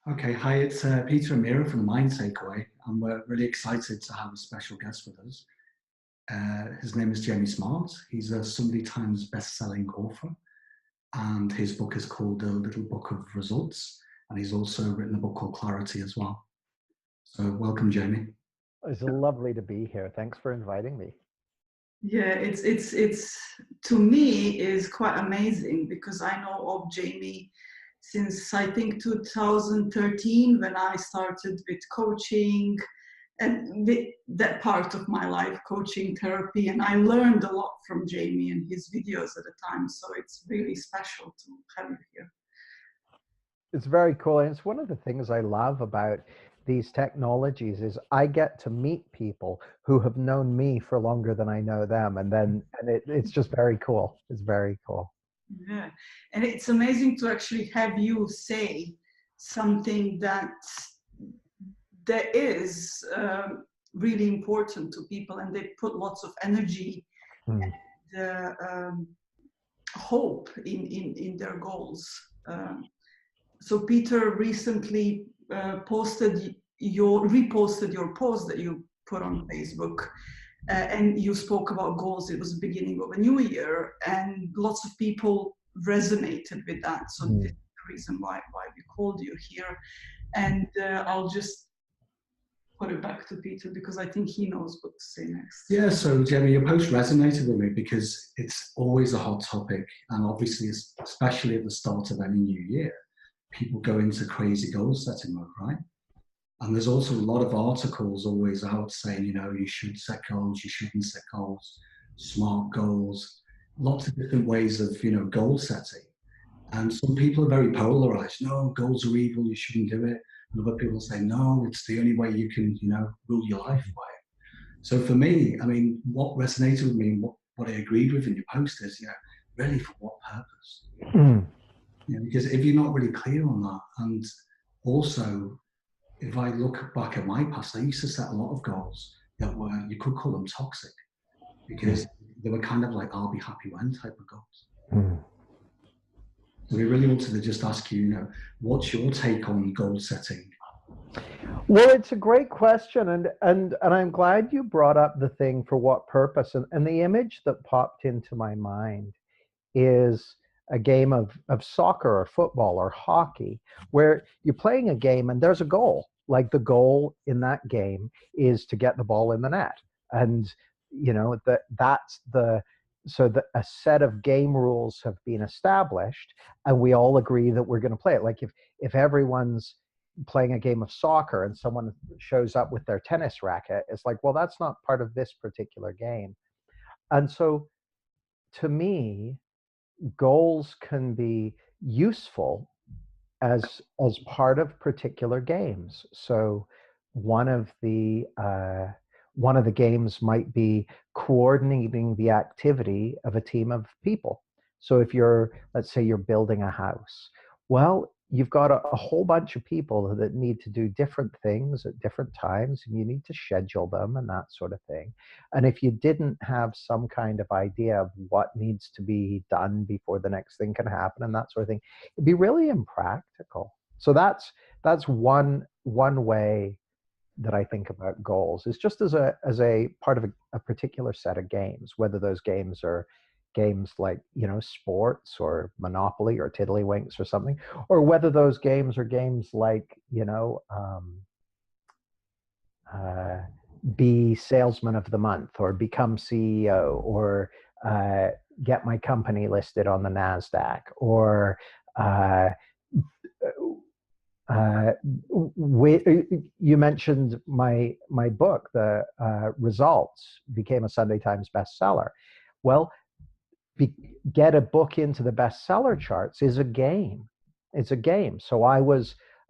Okay, hi, it's Peter and Mira from the Mind Takeaway, and we're really excited to have a special guest with us. His name is Jamie Smart. He's a Sunday Times bestselling author, and his book is called The Little Book of Results, and he's also written a book called Clarity as well. So, welcome, Jamie. It's lovely to be here. Thanks for inviting me. Yeah, it's to me is quite amazing because I know of Jamie since I think 2013 when I started with coaching and that part of my life, coaching therapy, and I learned a lot from Jamie and his videos at the time. So it's really special to have you here. It's very cool. And it's one of the things I love about these technologies is I get to meet people who have known me for longer than I know them. It's just very cool. It's very cool. Yeah, and it's amazing to actually have you say something that is really important to people, and they put lots of energy Hmm. and hope in their goals. So Peter recently reposted your post that you put on Facebook, and you spoke about goals. It was the beginning of a new year, and lots of people resonated with that. So Hmm. this is the reason why we called you here. And I'll just put it back to Peter because I think he knows what to say next. Yeah, so Jamie, your post resonated with me because it's always a hot topic, and obviously, especially at the start of any new year, people go into crazy goal setting mode, right? And there's also a lot of articles always out saying, you should set goals, you shouldn't set goals, smart goals, lots of different ways of, goal setting. And some people are very polarized. No, goals are evil, you shouldn't do it. And other people say, no, it's the only way you can, rule your life by it. So for me, I mean, what resonated with me and what I agreed with in your post is, really for what purpose? Hmm. Because if you're not really clear on that, and also if I look back at my past, I used to set a lot of goals that were, you could call them toxic, because they were kind of like, I'll be happy when type of goals. Hmm. So we really wanted to just ask you, what's your take on goal setting? Well, it's a great question, and I'm glad you brought up the thing for what purpose. And the image that popped into my mind is a game of soccer or football or hockey where you're playing a game and there's a goal. Like the goal in that game is to get the ball in the net. And that's the so that a set of game rules have been established and we all agree that we're going to play it. Like if everyone's playing a game of soccer and someone shows up with their tennis racket, it's like, well, that's not part of this particular game. And so to me, goals can be useful as part of particular games. So one of the uh, one of the games might be coordinating the activity of a team of people. So if let's say you're building a house, well, you've got a whole bunch of people that need to do different things at different times, and you need to schedule them and that sort of thing. And if you didn't have some kind of idea of what needs to be done before the next thing can happen and that sort of thing, it'd be really impractical. So that's one way that I think about goals is just as a part of a particular set of games, whether those games are games like sports or Monopoly or Tiddlywinks or something, or whether those games are games like uh, be salesman of the month or become CEO or uh, get my company listed on the NASDAQ or uh, uh, you mentioned my book, The Results, became a Sunday Times bestseller. Well, get a book into the bestseller charts is a game. It's a game. So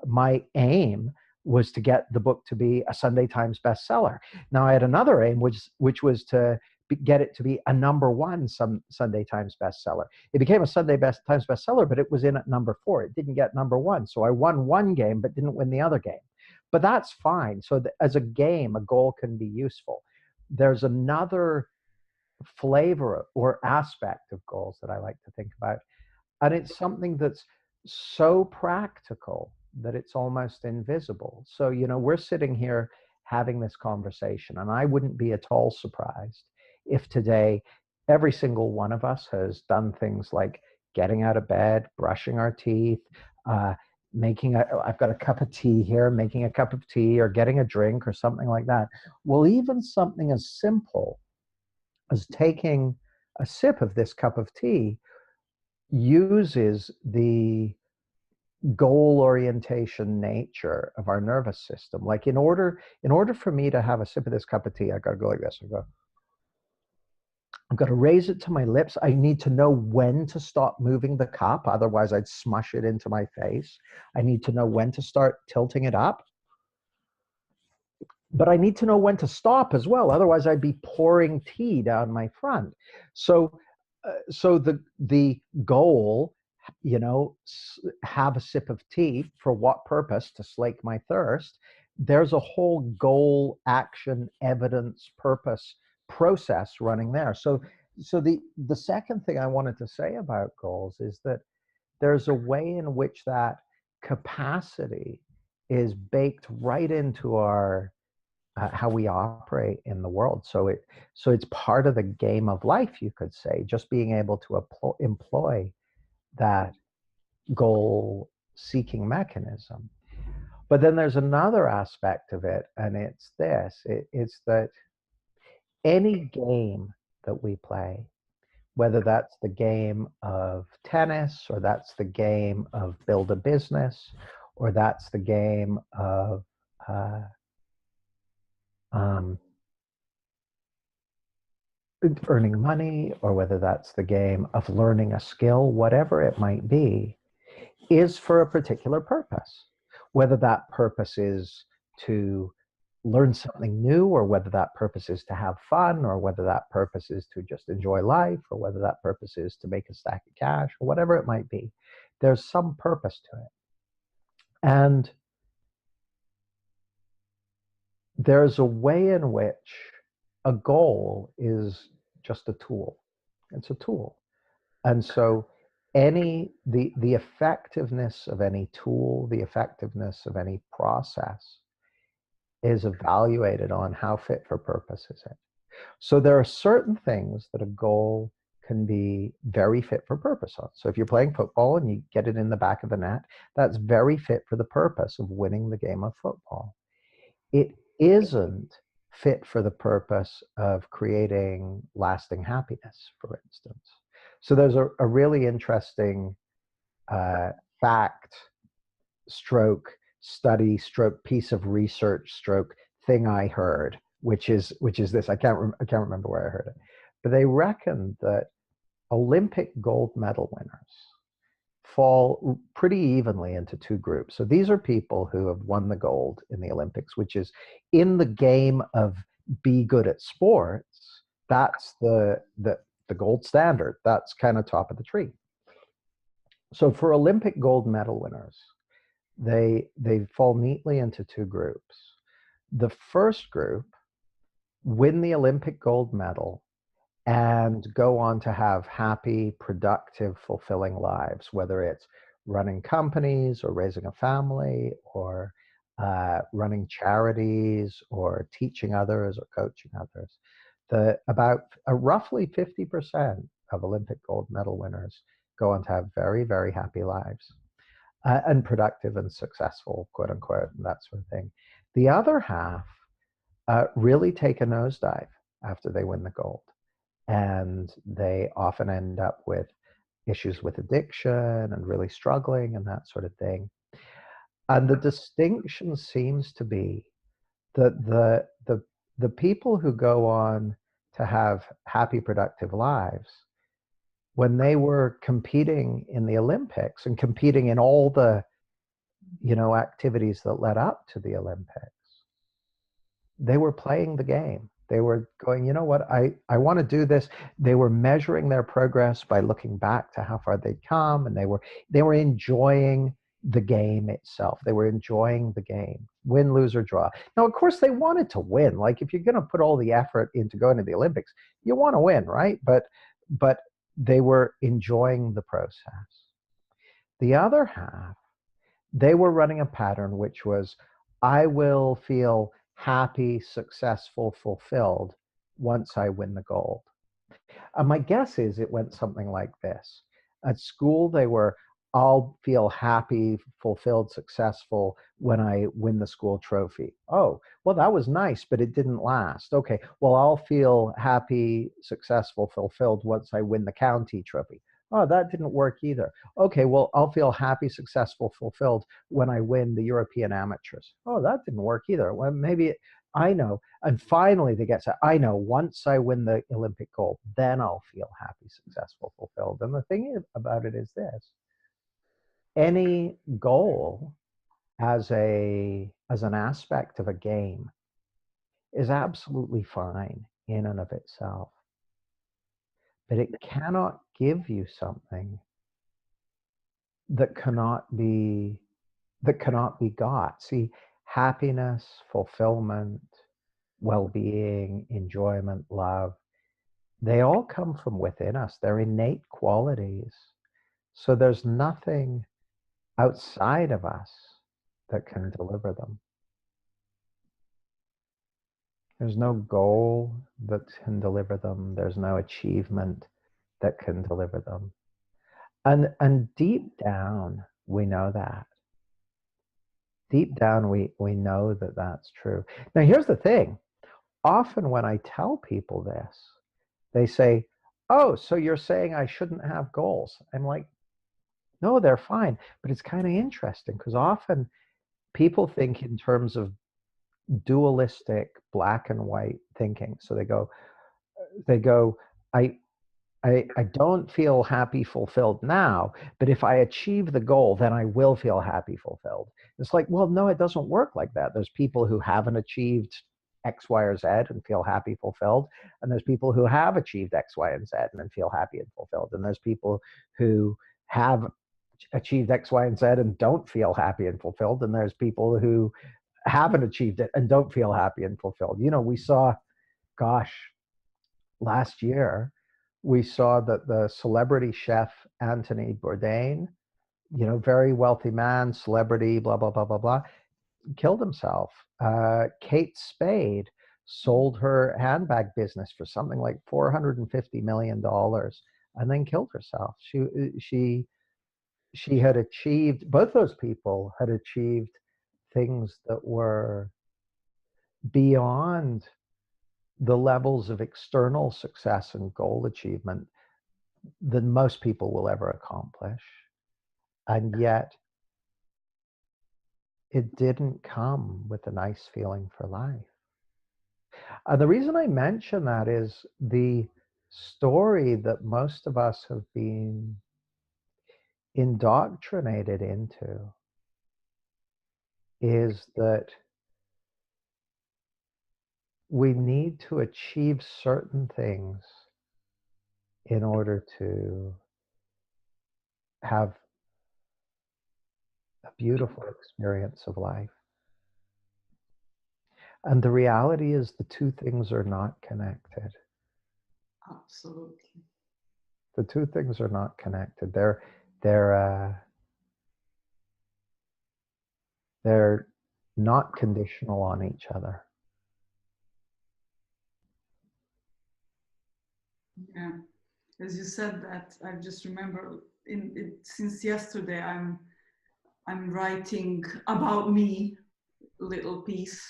my aim was to get the book to be a Sunday Times bestseller. Now I had another aim, which was to get it to be a number one Sunday Times bestseller. It became a Times bestseller, but it was in at number 4. It didn't get number 1. So I won one game, but didn't win the other game. But that's fine. So as a game, a goal can be useful. There's another flavor or aspect of goals that I like to think about. And it's something that's so practical that it's almost invisible. So, we're sitting here having this conversation, and I wouldn't be at all surprised if today every single one of us has done things like getting out of bed, brushing our teeth, I've got a cup of tea here, making a cup of tea or getting a drink or something like that. Well, even something as simple as taking a sip of this cup of tea uses the goal orientation nature of our nervous system. Like in order for me to have a sip of this cup of tea, I got to go like this. I've got to raise it to my lips. I need to know when to stop moving the cup. Otherwise, I'd smush it into my face. I need to know when to start tilting it up. But I need to know when to stop as well. Otherwise, I'd be pouring tea down my front. So the goal, have a sip of tea. For what purpose? To slake my thirst. There's a whole goal, action, evidence, purpose process running there. So the second thing I wanted to say about goals is that there's a way in which that capacity is baked right into our how we operate in the world. So it's part of the game of life, you could say, just being able to employ that goal seeking mechanism. But then there's another aspect of it, and it's this. It's that any game that we play, whether that's the game of tennis, or that's the game of build a business, or that's the game of earning money, or whether that's the game of learning a skill, whatever it might be, is for a particular purpose. Whether that purpose is to learn something new, or whether that purpose is to have fun, or whether that purpose is to just enjoy life, or whether that purpose is to make a stack of cash, or whatever it might be, there's some purpose to it. And there's a way in which a goal is just a tool. It's a tool. And so the effectiveness of any tool, the effectiveness of any process is evaluated on how fit for purpose is it. So there are certain things that a goal can be very fit for purpose on. So if you're playing football and you get it in the back of the net, that's very fit for the purpose of winning the game of football. It isn't fit for the purpose of creating lasting happiness, for instance. So there's a really interesting fact stroke study stroke piece of research stroke thing I heard, which is this. I can't remember where I heard it, but they reckon that Olympic gold medal winners fall pretty evenly into two groups. So these are people who have won the gold in the Olympics, which is in the game of be good at sports. That's the gold standard. That's kind of top of the tree. So for Olympic gold medal winners, they fall neatly into two groups. The first group win the Olympic gold medal and go on to have happy, productive, fulfilling lives, whether it's running companies or raising a family or running charities or teaching others or coaching others. About roughly 50% of Olympic gold medal winners go on to have very, very happy lives and productive and successful, quote unquote, and that sort of thing. The other half really take a nosedive after they win the gold. And they often end up with issues with addiction and really struggling and that sort of thing. And the distinction seems to be that the people who go on to have happy, productive lives, when they were competing in the Olympics and competing in all the, activities that led up to the Olympics, they were playing the game. They were going, you know what, I want to do this. They were measuring their progress by looking back to how far they'd come, and they were enjoying the game itself. They were enjoying the game, win, lose, or draw. Now, of course, they wanted to win. Like, if you're going to put all the effort into going to the Olympics, you want to win, right? But they were enjoying the process. The other half, they were running a pattern which was, I will feel happy, successful, fulfilled once I win the gold. And my guess is it went something like this. At school, they were, I'll feel happy, fulfilled, successful when I win the school trophy. Oh, well, that was nice, but it didn't last. Okay, well, I'll feel happy, successful, fulfilled once I win the county trophy. Oh, that didn't work either. Okay, well, I'll feel happy, successful, fulfilled when I win the European amateurs. Oh, that didn't work either. Well, maybe I know. And finally, they get to, I know, once I win the Olympic gold, then I'll feel happy, successful, fulfilled. And the thing about it is this: any goal as an aspect of a game is absolutely fine in and of itself, but it cannot give you something that cannot be got. See, happiness, fulfillment, well-being, enjoyment, love, they all come from within us. They're innate qualities. So there's nothing outside of us that can deliver them. There's no goal that can deliver them. There's no achievement that can deliver them. And deep down, we know that. Deep down, we know that that's true. Now, here's the thing. Often when I tell people this, they say, oh, so you're saying I shouldn't have goals? I'm like, no, they're fine. But it's kind of interesting because often people think in terms of dualistic black and white thinking. So they go, I don't feel happy, fulfilled now, but if I achieve the goal, then I will feel happy, fulfilled. It's like, well, no, it doesn't work like that. There's people who haven't achieved X, Y, or Z and feel happy, fulfilled. And there's people who have achieved X, Y, and Z and feel happy and fulfilled. And there's people who have achieved X, Y, and Z and don't feel happy and fulfilled. And there's people who haven't achieved it and don't feel happy and fulfilled. You know, we saw, gosh, last year, we saw that the celebrity chef Anthony Bourdain, you know, very wealthy man, celebrity, blah, blah, blah, blah, blah, killed himself. Kate Spade sold her handbag business for something like $450 million and then killed herself. She had achieved, both those people had achieved things that were beyond the levels of external success and goal achievement that most people will ever accomplish. And yet it didn't come with a nice feeling for life. And the reason I mention that is the story that most of us have been indoctrinated into is that we need to achieve certain things in order to have a beautiful experience of life. And the reality is the two things are not connected. Absolutely. The two things are not connected. They're not conditional on each other. Yeah. As you said that, I just remember since yesterday I'm writing about me little piece,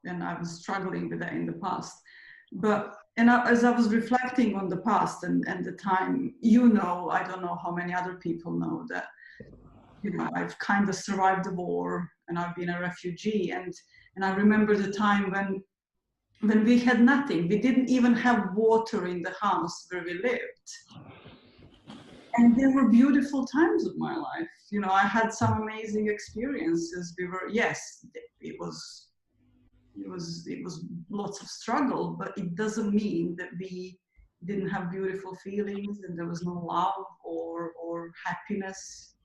and I was struggling with that in the past. As I was reflecting on the past and the time, you know, I don't know how many other people know that, you know, I've kind of survived the war and I've been a refugee, and I remember the time when we had nothing. We didn't even have water in the house where we lived. And there were beautiful times of my life. You know, I had some amazing experiences. Yes, it was lots of struggle, but it doesn't mean that we didn't have beautiful feelings and there was no love or happiness.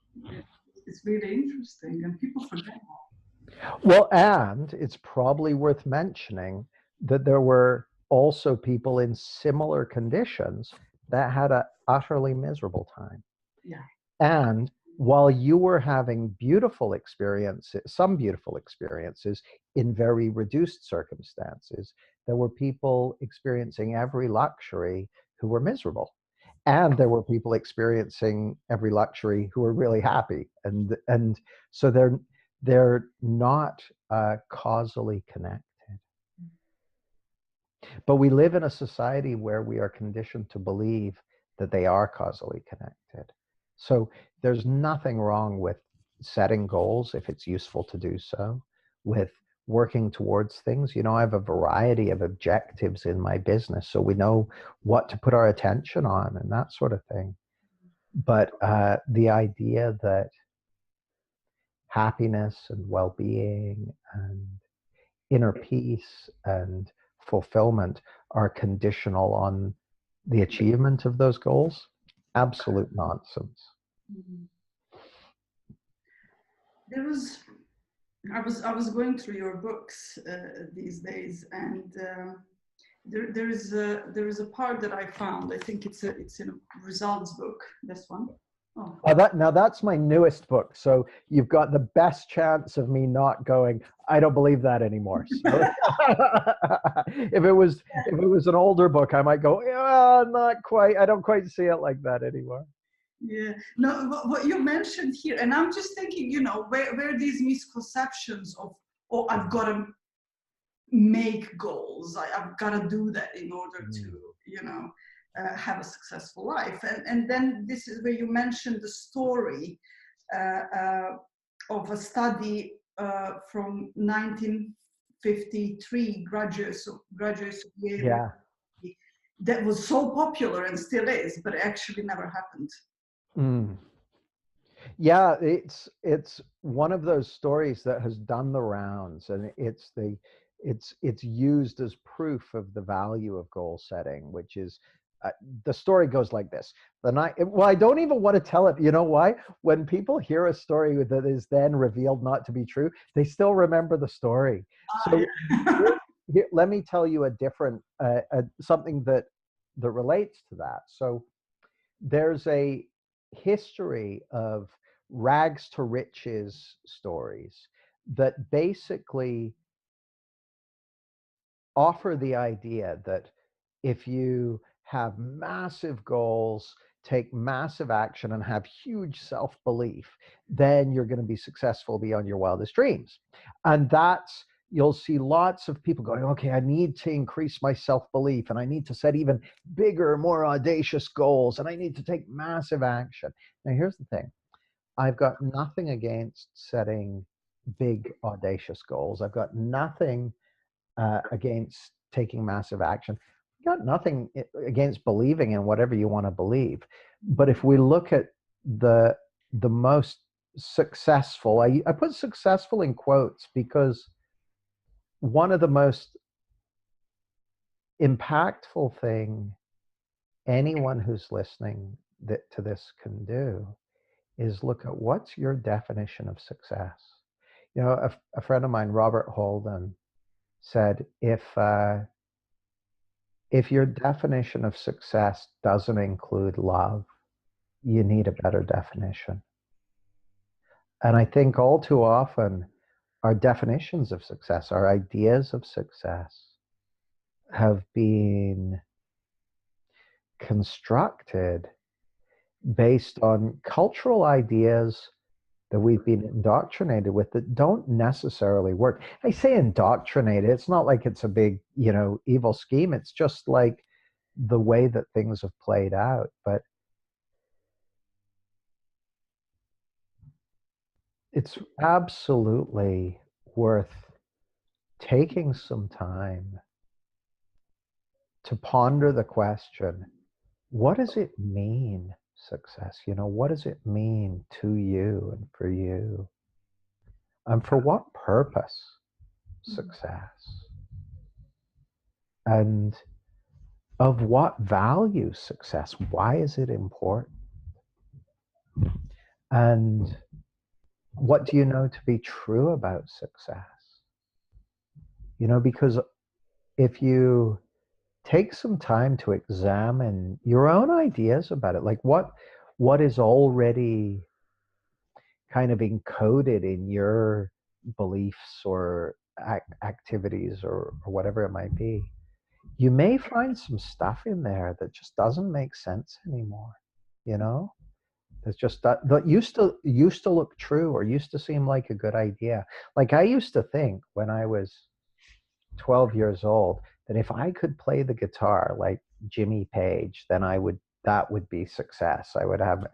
It's really interesting, and people forget that. Well, and it's probably worth mentioning that there were also people in similar conditions that had an utterly miserable time. Yeah. And while you were having beautiful experiences, some beautiful experiences in very reduced circumstances, there were people experiencing every luxury who were miserable. And there were people experiencing every luxury who were really happy. And so they're not causally connected. But we live in a society where we are conditioned to believe that they are causally connected. So there's nothing wrong with setting goals if it's useful to do so, with working towards things. You know, I have a variety of objectives in my business, so we know what to put our attention on and that sort of thing. But the idea that happiness and well-being and inner peace and fulfillment are conditional on the achievement of those goals, absolute nonsense. There was, I was going through your books these days, and there is a part that I found. I think it's in a results book. This one. Oh. Now that's my newest book, so you've got the best chance of me not going, I don't believe that anymore. So if it was an older book, I might go, yeah, not quite. I don't quite see it like that anymore. Yeah, no, what you mentioned here, and I'm just thinking, you know, where these misconceptions of, oh, I've got to make goals, I've got to do that in order to, you know, have a successful life. And then this is where you mentioned the story of a study from 1953, graduates of Yale. Yeah. That was so popular and still is, but it actually never happened. Yeah, it's one of those stories that has done the rounds, and it's used as proof of the value of goal setting, which is the story goes like this. Well, I don't even want to tell it. You know why? When people hear a story that is then revealed not to be true, they still remember the story. So here, let me tell you a different something that relates to that. So there's a history of rags to riches stories that basically offer the idea that if you have massive goals, take massive action, and have huge self-belief, then you're going to be successful beyond your wildest dreams. And that's, you'll see lots of people going, okay, I need to increase my self-belief, and I need to set even bigger, more audacious goals, and I need to take massive action. Now, here's the thing. I've got nothing against setting big, audacious goals. I've got nothing against taking massive action. I've got nothing against believing in whatever you want to believe. But if we look at the most successful, I put successful in quotes because one of the most impactful thing anyone who's listening to this can do is look at what's your definition of success. You know, a friend of mine, Robert Holden, said, if your definition of success doesn't include love, you need a better definition. And I think all too often, our definitions of success, our ideas of success, have been constructed based on cultural ideas that we've been indoctrinated with that don't necessarily work. I say indoctrinated, it's not like it's a big, you know, evil scheme. It's just like the way that things have played out. But it's absolutely worth taking some time to ponder the question, what does it mean, success? You know, what does it mean to you and for you? And for what purpose success? And of what value success? Why is it important? And what do you know to be true about success? You know, because if you take some time to examine your own ideas about it, like what is already kind of encoded in your beliefs or activities or whatever it might be, you may find some stuff in there that just doesn't make sense anymore. You know, that's just that used to look true or used to seem like a good idea. Like I used to think when I was 12 years old that if I could play the guitar like Jimmy Page, then that would be success. I would have.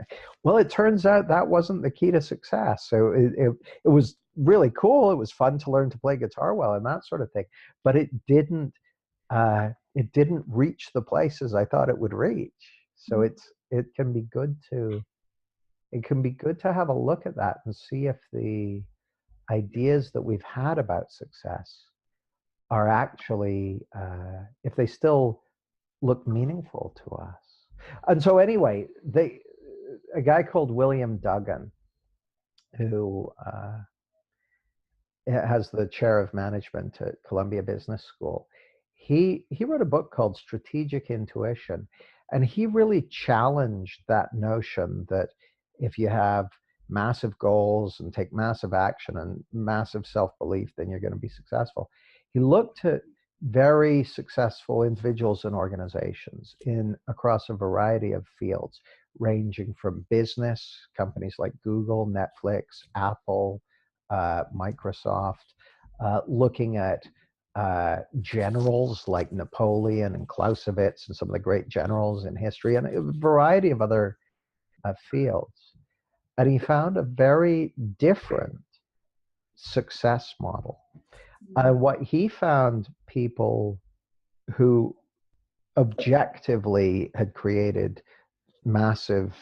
Well, it turns out that wasn't the key to success. So it was really cool. It was fun to learn to play guitar well and that sort of thing. But it didn't reach the places I thought it would reach. So it can be good to have a look at that and see if the ideas that we've had about success are actually if they still look meaningful to us. And so anyway, a guy called William Duggan, who has the chair of management at Columbia Business School, he wrote a book called Strategic Intuition, and he really challenged that notion that if you have massive goals and take massive action and massive self-belief, then you're going to be successful. He looked at very successful individuals and organizations across a variety of fields, ranging from business, companies like Google, Netflix, Apple, Microsoft, looking at generals like Napoleon and Clausewitz and some of the great generals in history, and a variety of other fields. And he found a very different success model. What he found, people who objectively had created massive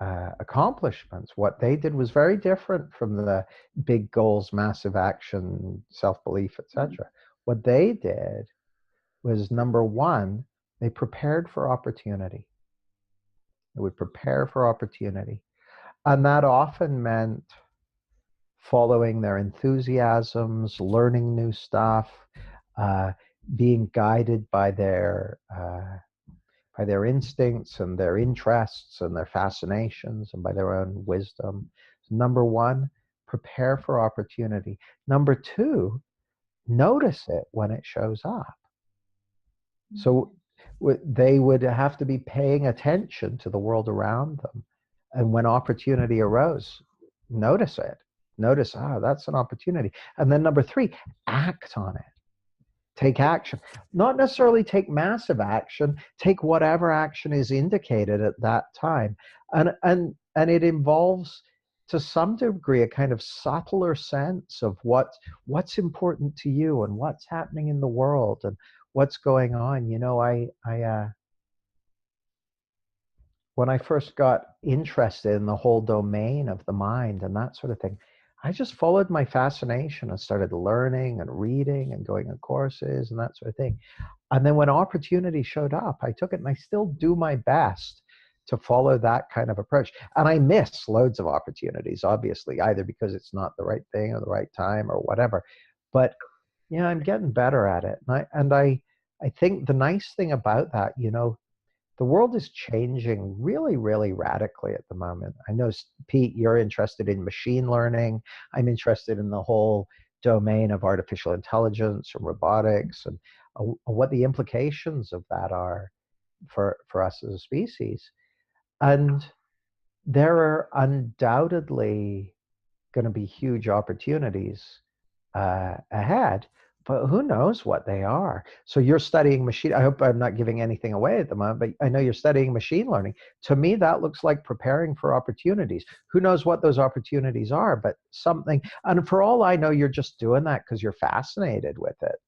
accomplishments, what they did was very different from the big goals, massive action, self-belief, etc. What they did was, number one, they prepared for opportunity. They would prepare for opportunity. And that often meant following their enthusiasms, learning new stuff, being guided by their instincts and their interests and their fascinations and by their own wisdom. So number one, prepare for opportunity. Number two, notice it when it shows up. So they would have to be paying attention to the world around them. And when opportunity arose, notice it. Notice, that's an opportunity. And then number three, act on it. Take action. Not necessarily take massive action, take whatever action is indicated at that time. And it involves, to some degree, a kind of subtler sense of what's important to you and what's happening in the world and what's going on. You know, when I first got interested in the whole domain of the mind and that sort of thing, I just followed my fascination and started learning and reading and going on courses and that sort of thing. And then when opportunity showed up, I took it, and I still do my best to follow that kind of approach. And I miss loads of opportunities, obviously, either because it's not the right thing or the right time or whatever. But yeah, I'm getting better at it. And I think the nice thing about that, you know, the world is changing really, really radically at the moment. I know, Pete, you're interested in machine learning. I'm interested in the whole domain of artificial intelligence and robotics and what the implications of that are for us as a species. And there are undoubtedly going to be huge opportunities ahead, but who knows what they are. So you're studying machine. I hope I'm not giving anything away at the moment, but I know you're studying machine learning. To me, that looks like preparing for opportunities. Who knows what those opportunities are, but something. And for all I know, you're just doing that because you're fascinated with it.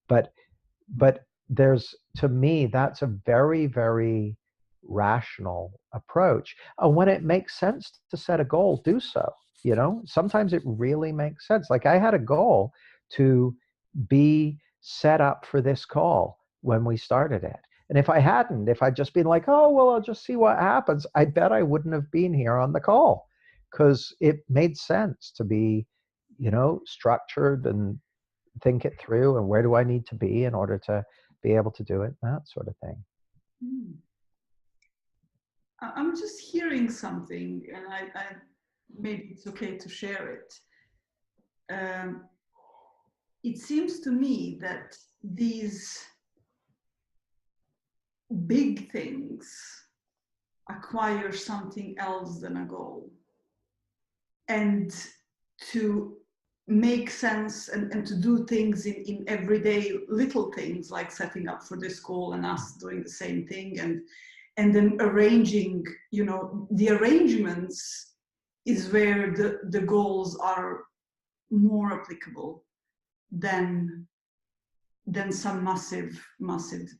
But there's, to me, that's a very, very rational approach. And when it makes sense to set a goal, do so. You know, sometimes it really makes sense. Like I had a goal to be set up for this call when we started it. And if I'd just been like, oh, well, I'll just see what happens, I bet I wouldn't have been here on the call, because it made sense to be, you know, structured and think it through, and where do I need to be in order to be able to do it, that sort of thing. I'm just hearing something, and maybe it's okay to share it. Um, it seems to me that these big things acquire something else than a goal. And to make sense and to do things in everyday little things, like setting up for this call and us doing the same thing, and then arranging, you know, the arrangements is where the goals are more applicable than some massive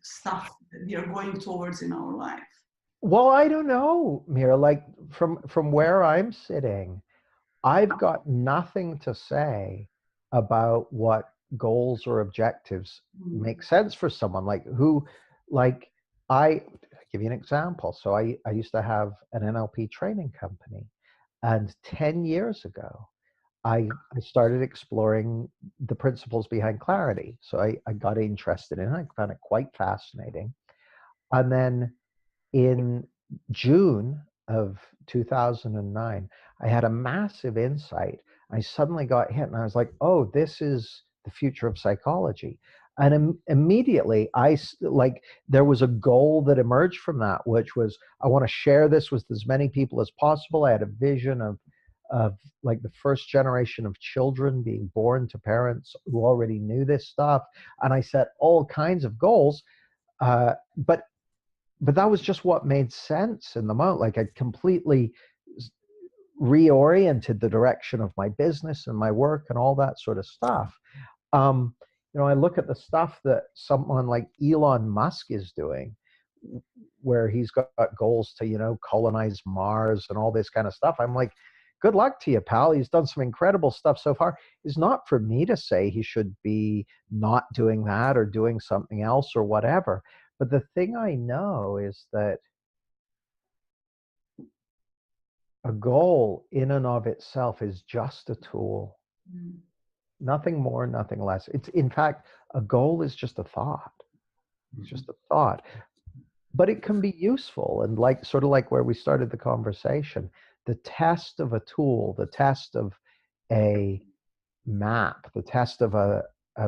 stuff that we are going towards in our life. Well, I don't know, Mira. Like from where I'm sitting, I've got nothing to say about what goals or objectives make sense for someone. Like who, like I give you an example. So I used to have an NLP training company, and 10 years ago, I started exploring the principles behind clarity. So I got interested in it. I found it quite fascinating. And then in June of 2009, I had a massive insight. I suddenly got hit and I was like, oh, this is the future of psychology. And immediately like there was a goal that emerged from that, which was I want to share this with as many people as possible. I had a vision of like the first generation of children being born to parents who already knew this stuff. And I set all kinds of goals. But that was just what made sense in the moment. Like I'd completely reoriented the direction of my business and my work and all that sort of stuff. Um, I look at the stuff that someone like Elon Musk is doing, where he's got goals to, colonize Mars and all this kind of stuff. I'm like, good luck to you, pal. He's done some incredible stuff so far. It's not for me to say he should be not doing that or doing something else or whatever. But the thing I know is that a goal in and of itself is just a tool. Nothing more, nothing less. It's, in fact, a goal is just a thought. It's just a thought. But it can be useful. And like sort of like where we started the conversation, the test of a tool, the test of a map, the test of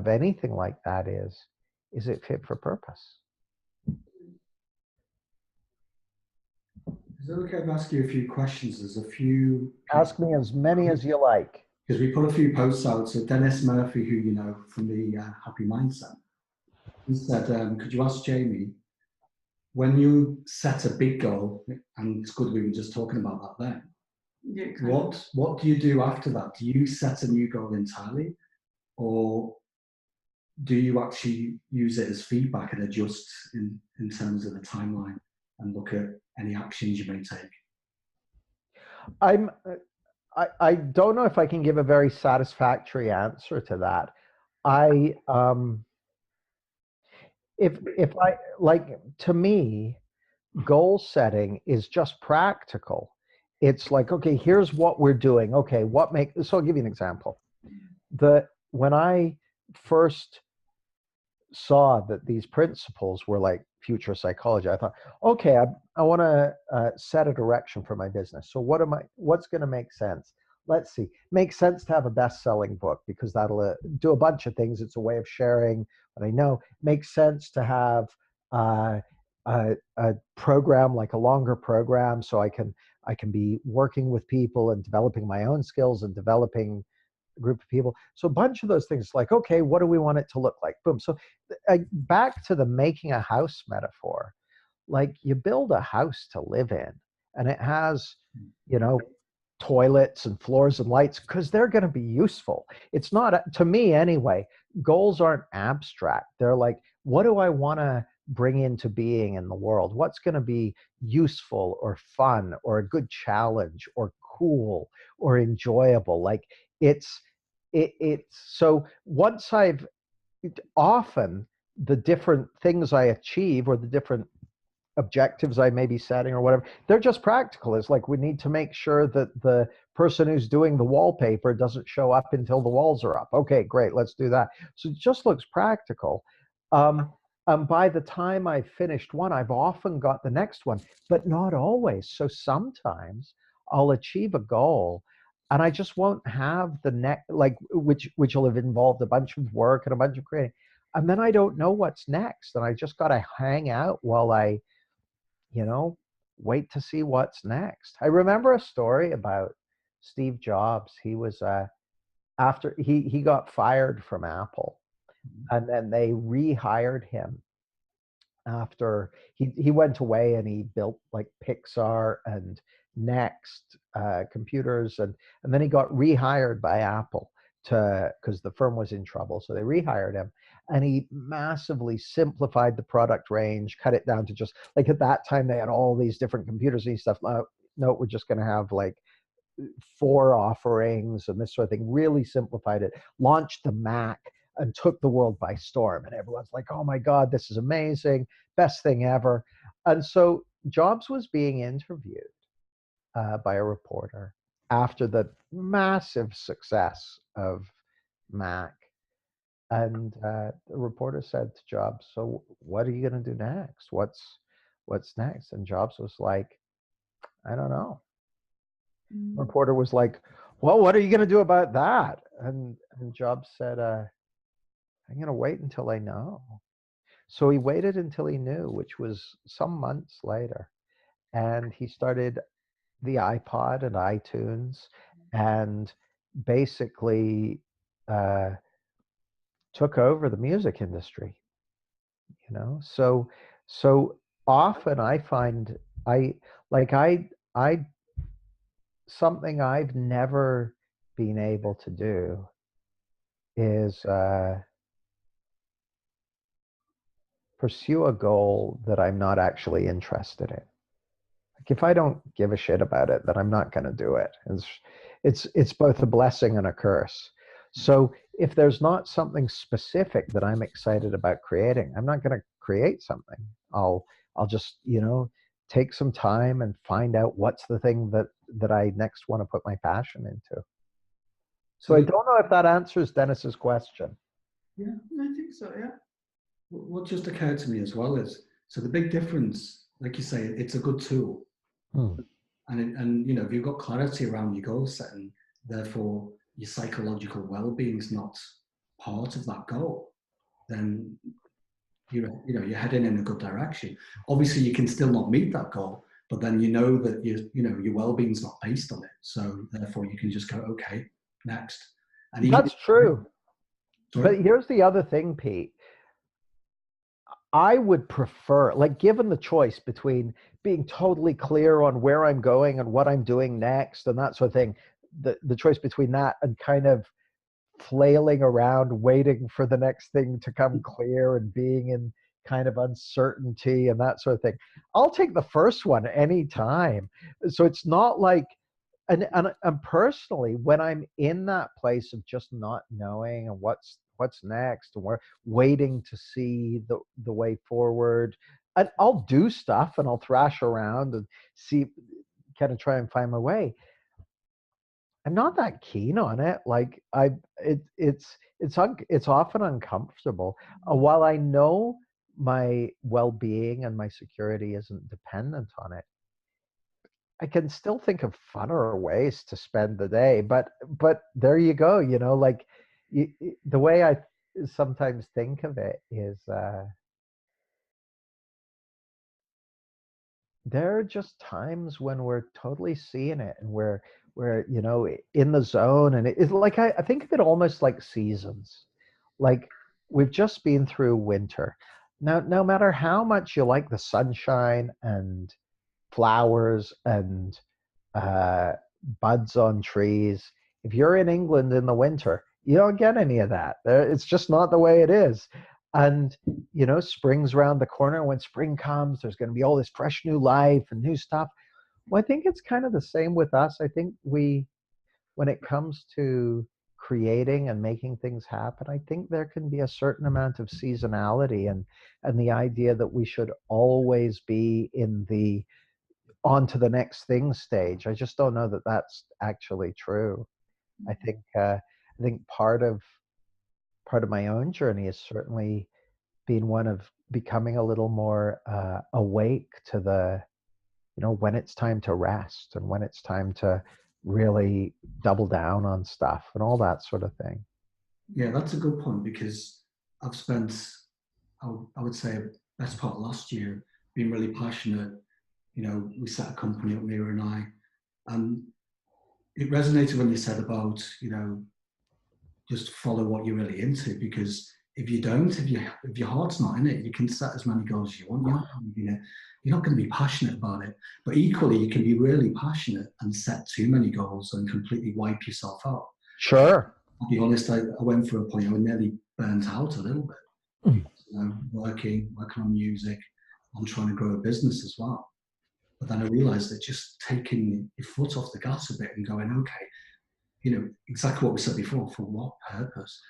anything like that is it fit for purpose? Is it okay if I ask you a few questions? There's a few. Ask me as many as you like. Because we put a few posts out. So Dennis Murphy, who you know from the Happy Mindset, he said, could you ask Jamie, when you set a big goal, and it's good we were just talking about that then, Yeah, what do you do after that? Do you set a new goal entirely? Or do you actually use it as feedback and adjust in terms of the timeline and look at any actions you may take? I don't know if I can give a very satisfactory answer to that. If I like, to me, goal setting is just practical. It's like, okay, here's what we're doing. Okay, so I'll give you an example. When I first saw that these principles were like future psychology, I thought, okay, I want to set a direction for my business. So what's going to make sense? Let's see. Makes sense to have a best-selling book because that'll do a bunch of things. It's a way of sharing what I know. Makes sense to have a program, like a longer program, so I can be working with people and developing my own skills and developing group of people. So a bunch of those things, like, okay, what do we want it to look like? Boom. So back to the making a house metaphor, like you build a house to live in and it has, toilets and floors and lights because they're going to be useful. It's not, to me anyway, goals aren't abstract. They're like, what do I want to bring into being in the world? What's going to be useful or fun or a good challenge or cool or enjoyable? Like it's so once often the different things I achieve or the different objectives I may be setting or whatever, they're just practical. It's like we need to make sure that the person who's doing the wallpaper doesn't show up until the walls are up. Okay, great, let's do that. So it just looks practical. by the time I've finished one, I've often got the next one, but not always. So sometimes I'll achieve a goal and I just won't have the next, like, which will have involved a bunch of work and a bunch of creating. And then I don't know what's next. And I just got to hang out while I, you know, wait to see what's next. I remember a story about Steve Jobs. He was, after he got fired from Apple, and then they rehired him after he went away and he built like Pixar and Next computers, and then he got rehired by Apple to, because the firm was in trouble, so they rehired him, and he massively simplified the product range, cut it down to just like, at that time they had all these different computers and stuff. No, we're just going to have like 4 offerings and this sort of thing. Really simplified it, launched the Mac, and took the world by storm. And everyone's like, oh my God, this is amazing, best thing ever. And so Jobs was being interviewed by a reporter after the massive success of Mac. And the reporter said to Jobs, so what are you going to do next? What's next? And Jobs was like, I don't know. Reporter was like, well, what are you going to do about that? And Jobs said, I'm going to wait until I know. So he waited until he knew, which was some months later. And he started the iPod and iTunes, and basically took over the music industry, you know? So often I find I something I've never been able to do is pursue a goal that I'm not actually interested in. Like, if I don't give a shit about it, then I'm not going to do it. It's both a blessing and a curse. So if there's not something specific that I'm excited about creating, I'm not going to create something. I'll just, take some time and find out what's the thing that I next want to put my passion into. So I don't know if that answers Dennis's question. Yeah, I think so, yeah. What just occurred to me as well is, so the big difference, like you say, it's a good tool. And if you've got clarity around your goal setting, therefore your psychological well-being is not part of that goal, then you're heading in a good direction. Obviously, you can still not meet that goal, but then you know that your well-being is not based on it. So therefore, you can just go, okay, next. And that's true. Sorry? But here's the other thing, Pete. I would prefer, like, given the choice between being totally clear on where I'm going and what I'm doing next and that sort of thing, the choice between that and kind of flailing around waiting for the next thing to come clear and being in kind of uncertainty and that sort of thing, I'll take the first one anytime. So it's not like, and personally, when I'm in that place of just not knowing and what's next, and we're waiting to see the way forward, and I'll do stuff and I'll thrash around and see, kind of try and find my way. I'm not that keen on it. Like, it's often uncomfortable. While I know my well-being and my security isn't dependent on it, I can still think of funner ways to spend the day. But there you go. Like, the way I sometimes think of it is, there are just times when we're totally seeing it and we're in the zone, and it's like, I think of it almost like seasons. Like, we've just been through winter. Now, no matter how much you like the sunshine and flowers and buds on trees, if you're in England in the winter, you don't get any of that. It's just not the way it is. And spring's around the corner. When spring comes, there's going to be all this fresh new life and new stuff. Well, I think it's kind of the same with us. I think when it comes to creating and making things happen, I think there can be a certain amount of seasonality, and the idea that we should always be in the on to the next thing stage. I just don't know that that's actually true. I think part of my own journey is certainly being one of becoming a little more awake to the, when it's time to rest and when it's time to really double down on stuff and all that sort of thing. Yeah, that's a good point, because I've spent, I would say, best part of last year being really passionate. We set a company up, Mira and I, and it resonated when you said about, just follow what you're really into, because if you don't, if your heart's not in it, you can set as many goals as you want. You're not going to be passionate about it. But equally, you can be really passionate and set too many goals and completely wipe yourself out. Sure. I'll be honest, I went through a point I was nearly burnt out a little bit. Working on music, I'm trying to grow a business as well. But then I realized that just taking your foot off the gas a bit and going, okay, exactly what we said before, for what purpose?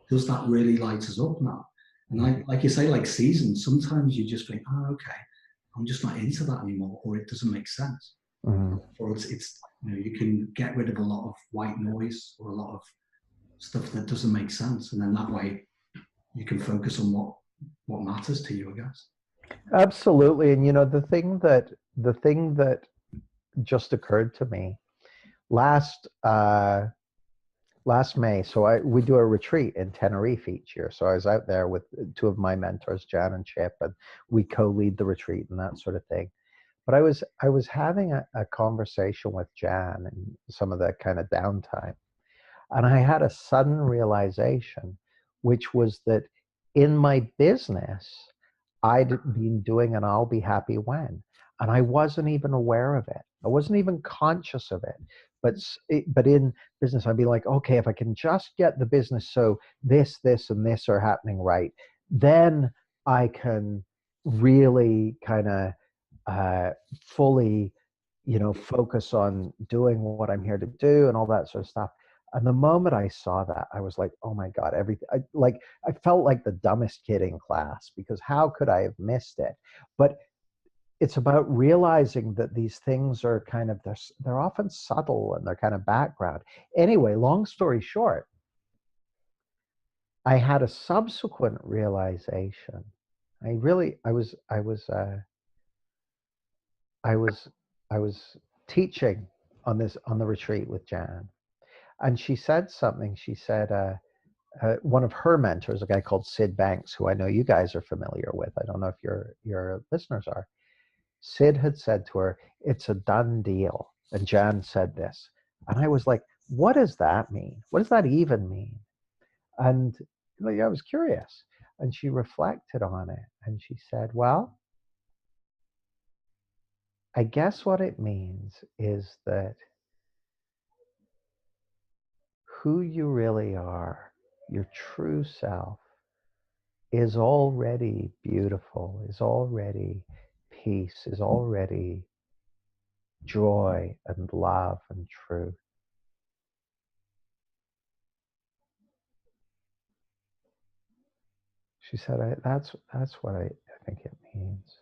Does that really light us up now? And like you say, like seasons, sometimes you just think, oh, okay, I'm just not into that anymore, or it doesn't make sense. Or it's you can get rid of a lot of white noise or a lot of stuff that doesn't make sense, and then that way you can focus on what matters to you, I guess. Absolutely. And the thing that just occurred to me last May. So we do a retreat in Tenerife each year. So I was out there with two of my mentors, Jan and Chip, and we co-lead the retreat and that sort of thing. But I was having a conversation with Jan and some of the kind of downtime, and I had a sudden realization, which was that in my business, I'd been doing an I'll be happy when, and I wasn't even aware of it. I wasn't even conscious of it. But in business, I'd be like, okay, if I can just get the business so this, and this are happening right, then I can really kind of fully, focus on doing what I'm here to do and all that sort of stuff. And the moment I saw that, I was like, oh my God, everything. I felt like the dumbest kid in class, because how could I have missed it? But it's about realizing that these things are they're often subtle and they're kind of background. Anyway, long story short, I had a subsequent realization. I was teaching on the retreat with Jan, and she said something. She said, one of her mentors, a guy called Sid Banks, who I know you guys are familiar with. I don't know if your listeners are. Sid had said to her, "It's a done deal." And Jan said this. And I was like, what does that mean? What does that even mean? And I was curious. And she reflected on it. And she said, well, I guess what it means is that who you really are, your true self, is already beautiful, is already peace, is already joy and love and truth. She said, that's what I think it means.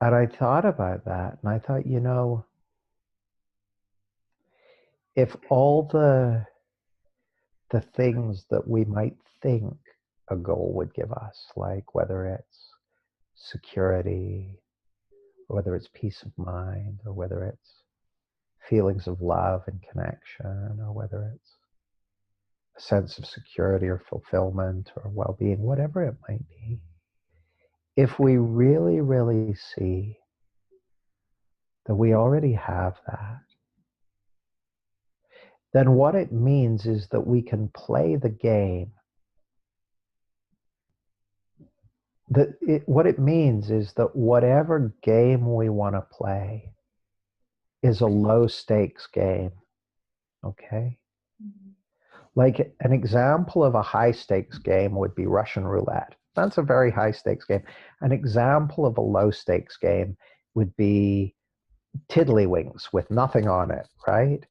And I thought about that, and I thought, if all the things that we might think a goal would give us, like whether it's security, or whether it's peace of mind, or whether it's feelings of love and connection, or whether it's a sense of security or fulfillment or well-being, whatever it might be, if we really, really see that we already have that, then what it means is that we can play the game. What it means is that whatever game we want to play is a low stakes game, okay? Like an example of a high stakes game would be Russian roulette. That's a very high stakes game. An example of a low stakes game would be tiddlywinks with nothing on it, right?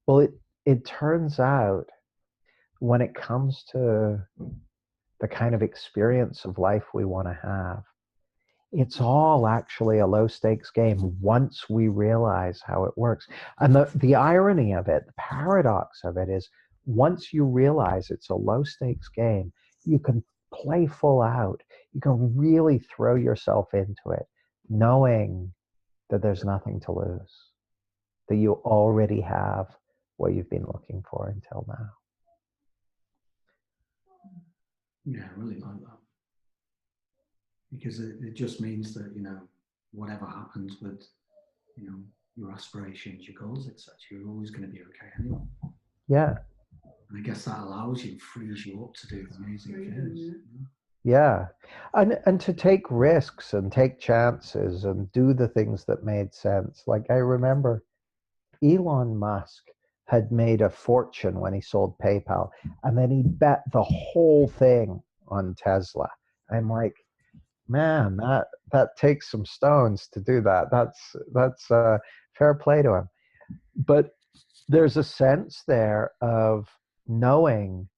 Well, it turns out when it comes to the kind of experience of life we want to have, it's all actually a low stakes game once we realize how it works. And the irony of it, the paradox of it is, once you realize it's a low stakes game, you can play full out. You can really throw yourself into it, knowing that there's nothing to lose, that you already have what you've been looking for until now. Yeah, I really like that. Because it just means that, you know, whatever happens with, you know, your aspirations, your goals, etc., you're always going to be okay anyway. Yeah. And I guess that allows you, frees you up to do amazing things. You know? Yeah. And to take risks and take chances and do the things that made sense. Like I remember Elon Musk had made a fortune when he sold PayPal, and then he bet the whole thing on Tesla. I'm like, man, that takes some stones to do that. That's fair play to him. But there's a sense there of knowing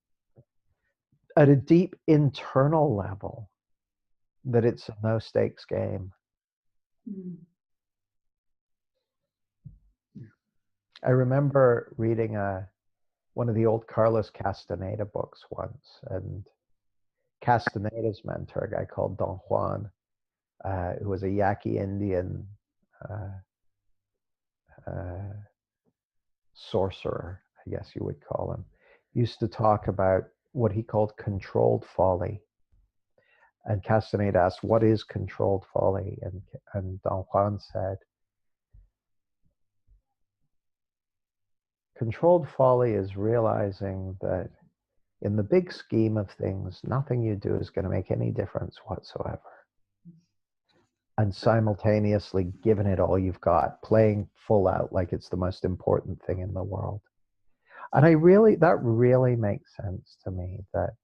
at a deep internal level that it's a no stakes game. I remember reading one of the old Carlos Castaneda books once, and Castaneda's mentor, a guy called Don Juan, who was a Yaqui Indian sorcerer, I guess you would call him, used to talk about what he called controlled folly. And Castaneda asked, what is controlled folly? And Don Juan said, controlled folly is realizing that in the big scheme of things, nothing you do is going to make any difference whatsoever. And simultaneously giving it all you've got, playing full out like it's the most important thing in the world. And that really makes sense to me, that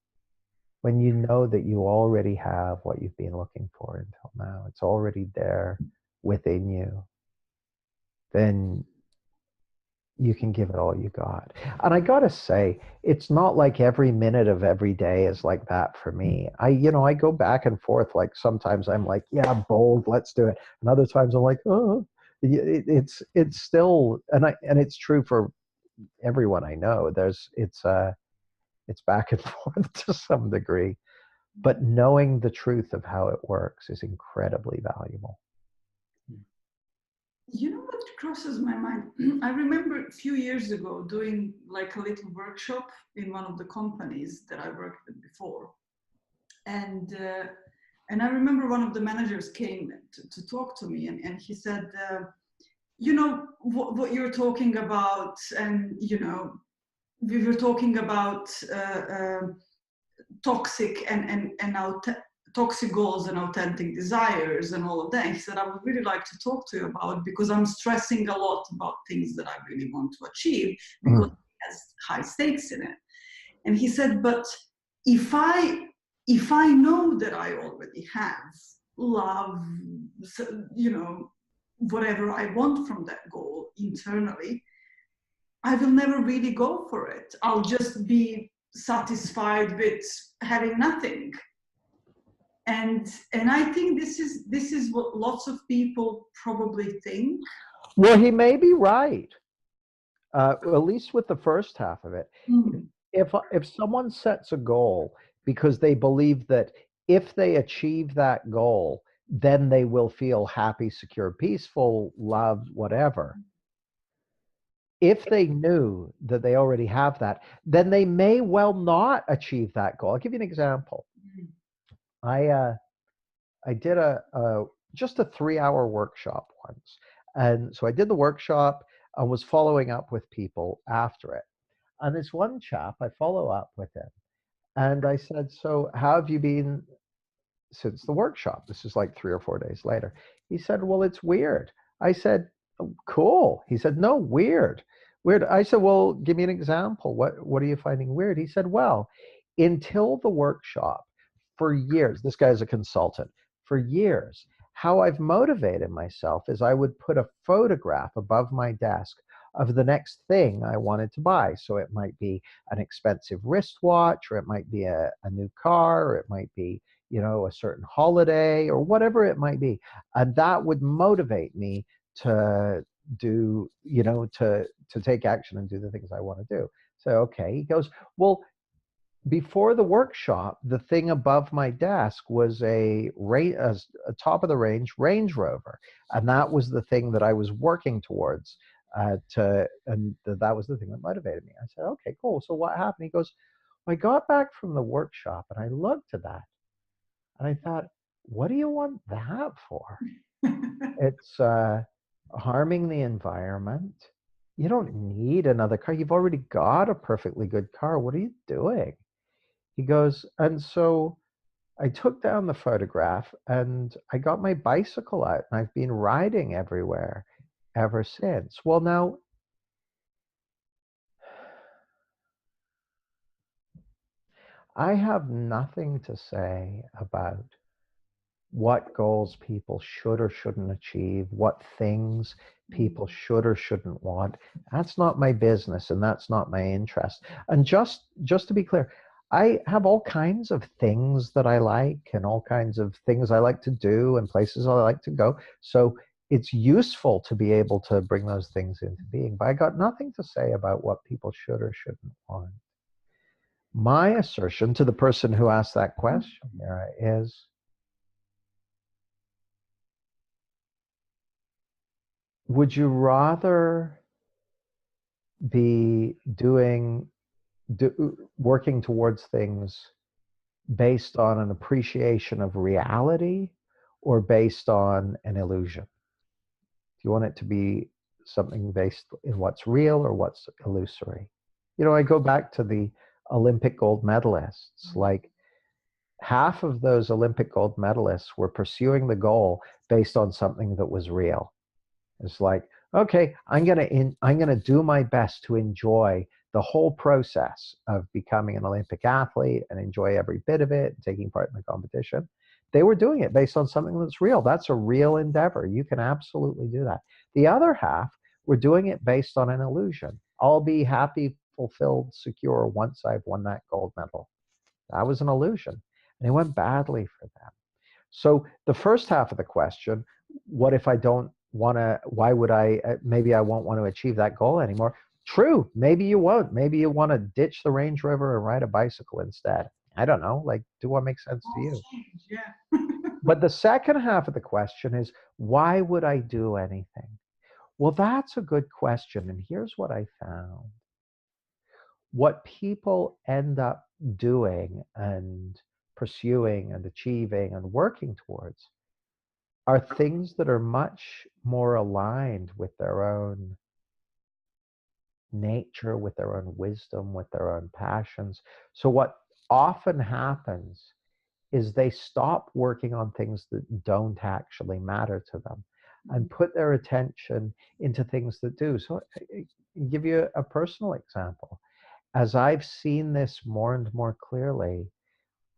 when you know that you already have what you've been looking for until now, it's already there within you, then you can give it all you got. And I gotta say, it's not like every minute of every day is like that for me. I go back and forth. Like sometimes I'm like, yeah, bold, let's do it. And other times I'm like, oh, it's still, and it's true for everyone I know. It's back and forth to some degree, but knowing the truth of how it works is incredibly valuable. You know what crosses my mind? I remember a few years ago doing like a little workshop in one of the companies that I worked with before. And I remember one of the managers came to talk to me, and he said, you know, what you're talking about, and, you know, we were talking about toxic and toxic goals and authentic desires and all of that. And he said, I would really like to talk to you about, because I'm stressing a lot about things that I really want to achieve, because it has high stakes in it. And he said, but if I know that I already have love, you know, whatever I want from that goal internally, I will never really go for it. I'll just be satisfied with having nothing. And I think this is what lots of people probably think. Well, he may be right, at least with the first half of it. Mm. If someone sets a goal because they believe that if they achieve that goal, then they will feel happy, secure, peaceful, loved, whatever. If they knew that they already have that, then they may well not achieve that goal. I'll give you an example. I did just a 3-hour workshop once. And so I did the workshop and was following up with people after it. And this one chap, I follow up with him. And I said, so how have you been since the workshop? This is like 3 or 4 days later. He said, well, it's weird. I said, oh, cool. He said, no, weird. Weird. I said, well, give me an example. What are you finding weird? He said, well, until the workshop, for years, this guy's a consultant, for years, how I've motivated myself is I would put a photograph above my desk of the next thing I wanted to buy. So it might be an expensive wristwatch, or it might be a new car, or it might be, you know, a certain holiday, or whatever it might be. And that would motivate me to do, you know, to take action and do the things I want to do. So, okay, he goes, well, before the workshop, the thing above my desk was a top of the range Range Rover, and that was the thing that I was working towards. That was the thing that motivated me. I said, "Okay, cool. So what happened?" He goes, "I got back from the workshop and I looked at that and I thought, what do you want that for? It's harming the environment. You don't need another car. You've already got a perfectly good car. What are you doing?" He goes, and so I took down the photograph and I got my bicycle out and I've been riding everywhere ever since. Well, now, I have nothing to say about what goals people should or shouldn't achieve, what things people should or shouldn't want. That's not my business and that's not my interest. And just to be clear, I have all kinds of things that I like and all kinds of things I like to do and places I like to go. So it's useful to be able to bring those things into being, but I got nothing to say about what people should or shouldn't want. My assertion to the person who asked that question, Mira, is would you rather be working towards things based on an appreciation of reality or based on an illusion? Do you want it to be something based in what's real or what's illusory? You know, I go back to the Olympic gold medalists. Like, half of those Olympic gold medalists were pursuing the goal based on something that was real. It's like, okay, I'm gonna do my best to enjoy the whole process of becoming an Olympic athlete and enjoy every bit of it, taking part in the competition. They were doing it based on something that's real. That's a real endeavor. You can absolutely do that. The other half were doing it based on an illusion. I'll be happy, fulfilled, secure once I've won that gold medal. That was an illusion. And it went badly for them. So the first half of the question, what if I don't want to, why would I, maybe I won't want to achieve that goal anymore. True, maybe you won't. Maybe you want to ditch the Range Rover and ride a bicycle instead. I don't know, like, do what makes sense to you? Yeah. But the second half of the question is, why would I do anything? Well, that's a good question. And here's what I found. What people end up doing and pursuing and achieving and working towards are things that are much more aligned with their own nature, with their own wisdom, with their own passions. So what often happens is they stop working on things that don't actually matter to them and put their attention into things that do. So I'll give you a personal example. As I've seen this more and more clearly,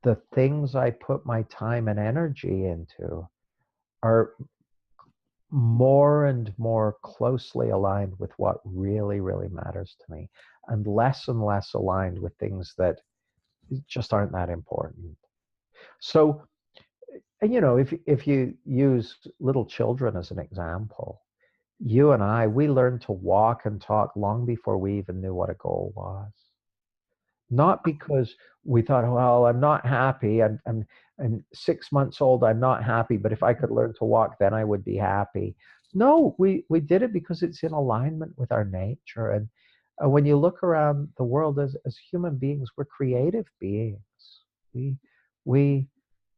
the things I put my time and energy into are more and more closely aligned with what really, really matters to me, and less aligned with things that just aren't that important. So, and you know, if you use little children as an example, you and I, we learned to walk and talk long before we even knew what a goal was. Not because we thought, well, I'm not happy. I'm 6 months old. I'm not happy. But if I could learn to walk, then I would be happy. No, we did it because it's in alignment with our nature. And when you look around the world as human beings, we're creative beings. We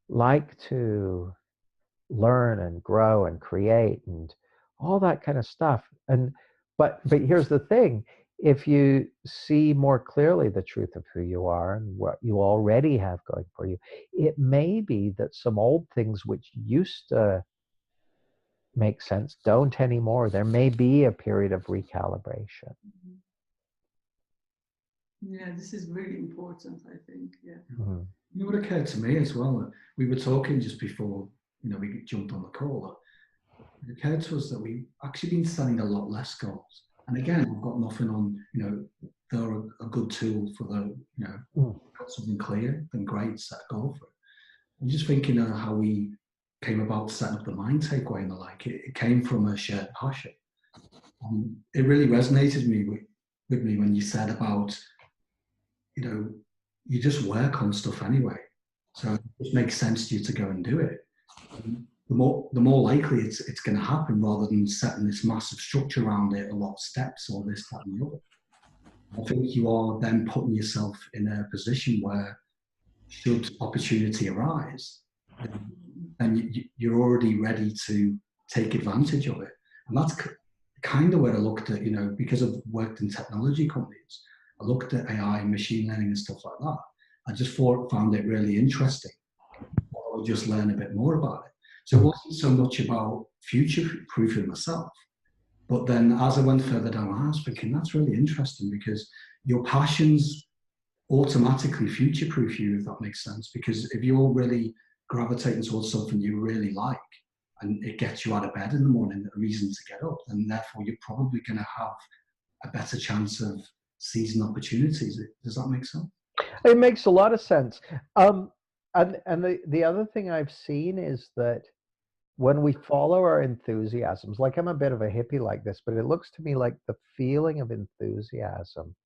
like to learn and grow and create and all that kind of stuff. And but here's the thing. If you see more clearly the truth of who you are and what you already have going for you, it may be that some old things which used to make sense don't anymore. There may be a period of recalibration. Yeah, this is really important, I think. Yeah. Mm-hmm. You know what occurred to me as well? We were talking just before, we jumped on the call. It occurred to us that we've actually been setting a lot less goals. And again, we've got nothing on, they're a good tool for the, got something clear, then great, set a goal for it. I'm just thinking of how we came about setting up the mind takeaway and the like. It came from a shared passion. It really resonated with me when you said about, you just work on stuff anyway. So it makes sense to you to go and do it. The more likely it's going to happen, rather than setting this massive structure around it, a lot of steps or this, that, and the other. I think you are then putting yourself in a position where, should opportunity arise, then you're already ready to take advantage of it. And that's kind of where I looked at, because I've worked in technology companies, I looked at AI, machine learning, and stuff like that. I just found it really interesting. I would just learn a bit more about it. So it wasn't so much about future-proofing myself, but then as I went further down, I was thinking, that's really interesting, because your passions automatically future-proof you, if that makes sense. Because if you're really gravitating towards something you really like, and it gets you out of bed in the morning, a reason to get up, then therefore you're probably going to have a better chance of seizing opportunities. Does that make sense? It makes a lot of sense. And the other thing I've seen is that when we follow our enthusiasms, like I'm a bit of a hippie like this, but it looks to me like the feeling of enthusiasm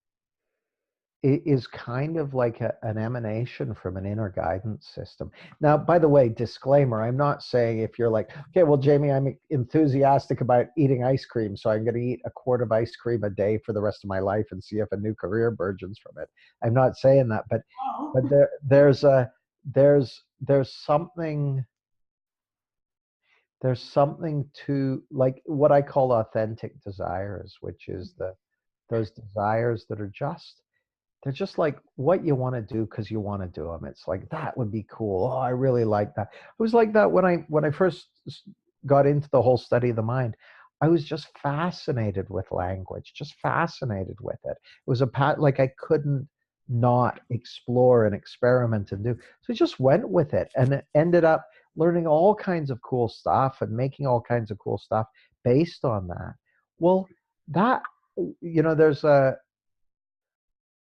is kind of like an emanation from an inner guidance system. Now, by the way, disclaimer, I'm not saying if you're like, okay, well, Jamie, I'm enthusiastic about eating ice cream, so I'm going to eat a quart of ice cream a day for the rest of my life and see if a new career burgeons from it. I'm not saying that, but there's something to, like, what I call authentic desires, which is those desires that are they're just like what you want to do because you want to do them. It's like, that would be cool. Oh, I really like that. It was like that when I first got into the whole study of the mind. I was just fascinated with language, just fascinated with it. It was like I couldn't not explore and experiment and do. So I just went with it, and it ended up learning all kinds of cool stuff and making all kinds of cool stuff based on that. Well, that, there's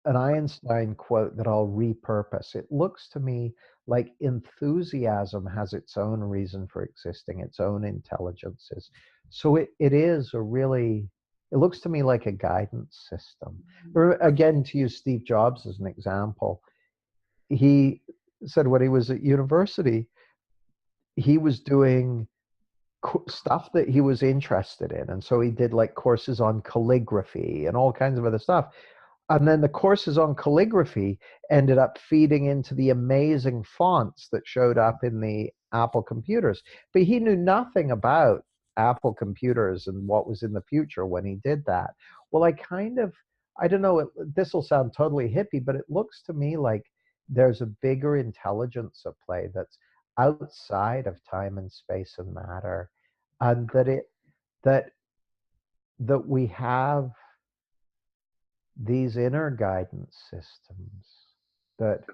an Einstein quote that I'll repurpose. It looks to me like enthusiasm has its own reason for existing, its own intelligences. So it looks to me like a guidance system. Or again, to use Steve Jobs as an example, he said when he was at university, he was doing stuff that he was interested in. And so he did like courses on calligraphy and all kinds of other stuff. And then the courses on calligraphy ended up feeding into the amazing fonts that showed up in the Apple computers. But he knew nothing about Apple computers and what was in the future when he did that. Well, I don't know, this will sound totally hippie, but it looks to me like there's a bigger intelligence at play that's outside of time and space and matter. And that we have these inner guidance systems that,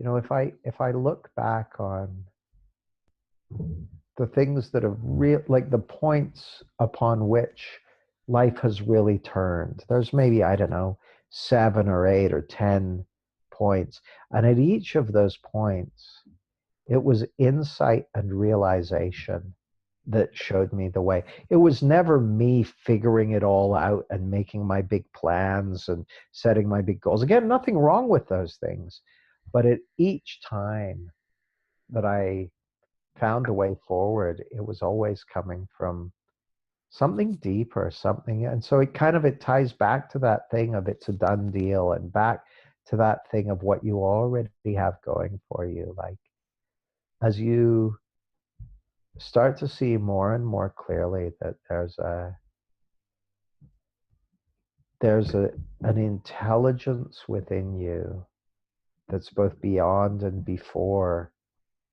if I look back on the things that have like the points upon which life has really turned, there's maybe, I don't know, 7 or 8 or 10 points. And at each of those points, it was insight and realization that showed me the way. It was never me figuring it all out and making my big plans and setting my big goals. Again, nothing wrong with those things. But at each time that I found a way forward, it was always coming from something deeper, something. And so it ties back to that thing of it's a done deal, and back to that thing of what you already have going for you. Like, as you start to see more and more clearly that there's an intelligence within you that's both beyond and before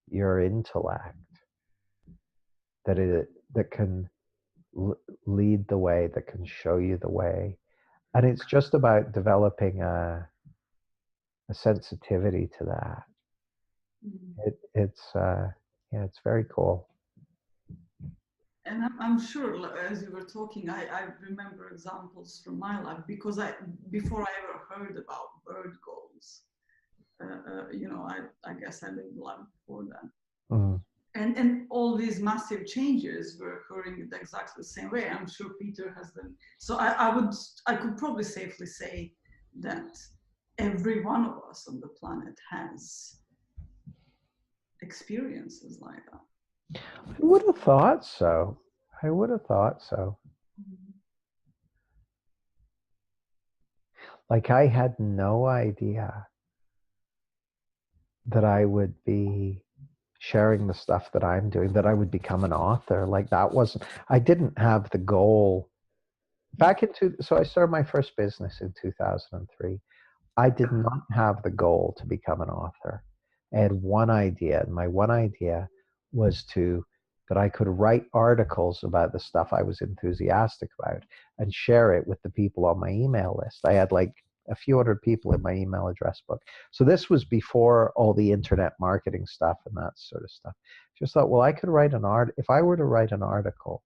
your intellect, that can lead the way, that can show you the way. And it's just about developing a sensitivity to that. It's very cool. And I'm sure, as you were talking, I remember examples from my life, because before I ever heard about bird goals, I guess I lived life before that. Mm. And all these massive changes were occurring in exactly the same way. I'm sure Peter has them. So I could probably safely say that every one of us on the planet has experiences like that. I would have thought so. I would have thought so. Like, I had no idea that I would be sharing the stuff that I'm doing, that I would become an author. Like, that wasn't, I didn't have the goal. So I started my first business in 2003. I did not have the goal to become an author. I had one idea, and my one idea was that I could write articles about the stuff I was enthusiastic about and share it with the people on my email list. I had like a few hundred people in my email address book. So this was before all the internet marketing stuff and that sort of stuff. Just thought, well, I could write if I were to write an article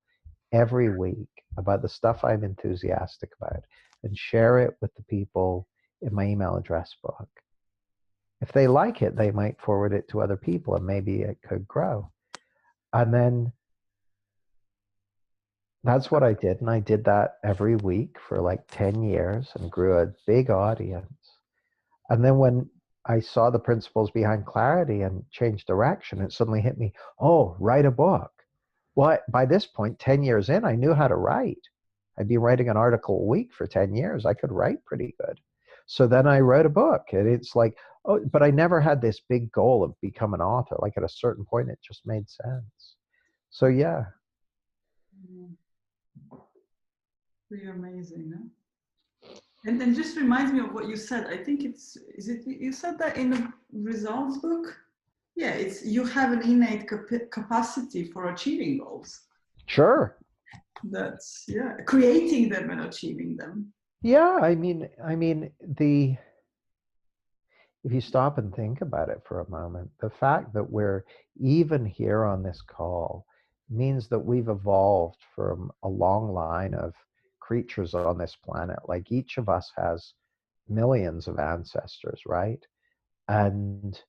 every week about the stuff I'm enthusiastic about and share it with the people in my email address book. If they like it, they might forward it to other people and maybe it could grow. And then that's what I did. And I did that every week for like 10 years and grew a big audience. And then when I saw the principles behind clarity and changed direction, it suddenly hit me, oh, write a book. Well, by this point, 10 years in, I knew how to write. I'd been writing an article a week for 10 years. I could write pretty good. So then I wrote a book, and it's like, oh, but I never had this big goal of become an author. Like, at a certain point, it just made sense. So yeah. Pretty amazing, huh? And then just reminds me of what you said. I think you said that in the results book? Yeah, you have an innate capacity for achieving goals. Sure. That's, yeah, creating them and achieving them. Yeah, I mean, if you stop and think about it for a moment, the fact that we're even here on this call means that we've evolved from a long line of creatures on this planet. Like, each of us has millions of ancestors, right? And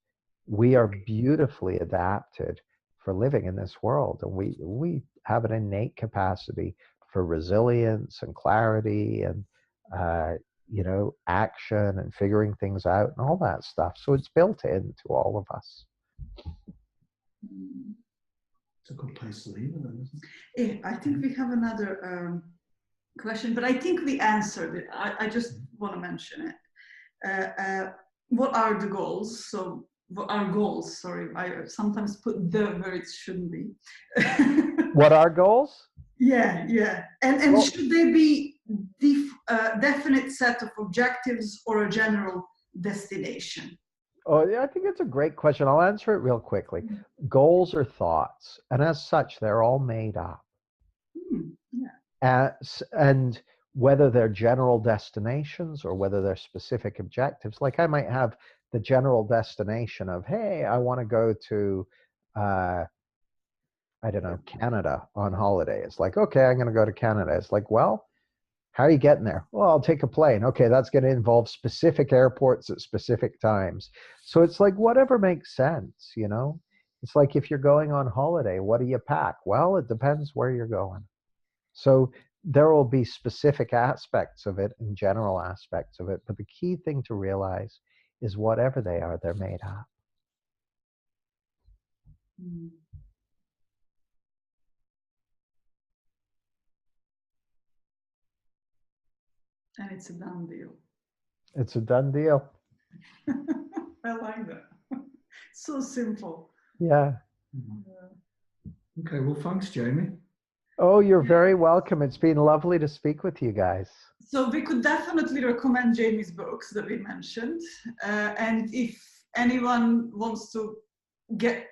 we are beautifully adapted for living in this world. And we have an innate capacity for resilience and clarity and action and figuring things out and all that stuff. So it's built into all of us. It's a good place to leave it then, isn't it? I think we have another question, but I think we answered it. I just want to mention it. What are the goals? So what are goals? Sorry, I sometimes put the where it shouldn't be. What are goals? Yeah. And well, should they be definite set of objectives or a general destination? Oh, yeah, I think it's a great question. I'll answer it real quickly. Goals are thoughts, and as such, they're all made up. Yeah. And whether they're general destinations or whether they're specific objectives, like I might have the general destination of, hey, I want to go to, I don't know, Canada on holiday. It's like, okay, I'm going to go to Canada. It's like, well, how are you getting there? Well, I'll take a plane. Okay, that's going to involve specific airports at specific times. So it's like whatever makes sense, you know? It's like if you're going on holiday, what do you pack? Well, it depends where you're going. So there will be specific aspects of it and general aspects of it. But the key thing to realize is whatever they are, they're made up. And it's a done deal. It's a done deal. I like that. So simple. Yeah. Okay, well, thanks, Jamie. Oh, you're very welcome. It's been lovely to speak with you guys. So we could definitely recommend Jamie's books that we mentioned. And if anyone wants to get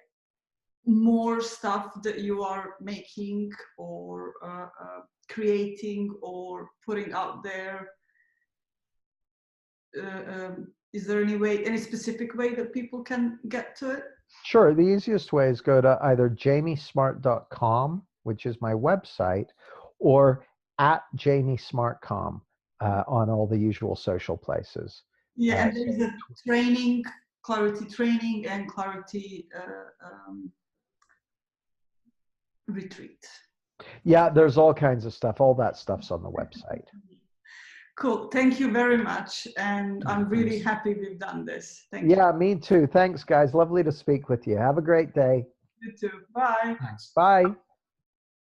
more stuff that you are making or creating or putting out there, is there any specific way that people can get to it? Sure. The easiest way is go to either jamiesmart.com, which is my website, or at jamiesmartcom on all the usual social places. Yeah, and there's a training, clarity training and clarity retreat. Yeah, there's all kinds of stuff. All that stuff's on the website. Cool. Thank you very much. And I'm really Thanks. happy we've done this. Thank you. Yeah, me too. Thanks, guys. Lovely to speak with you. Have a great day. You too. Bye. Thanks. Bye.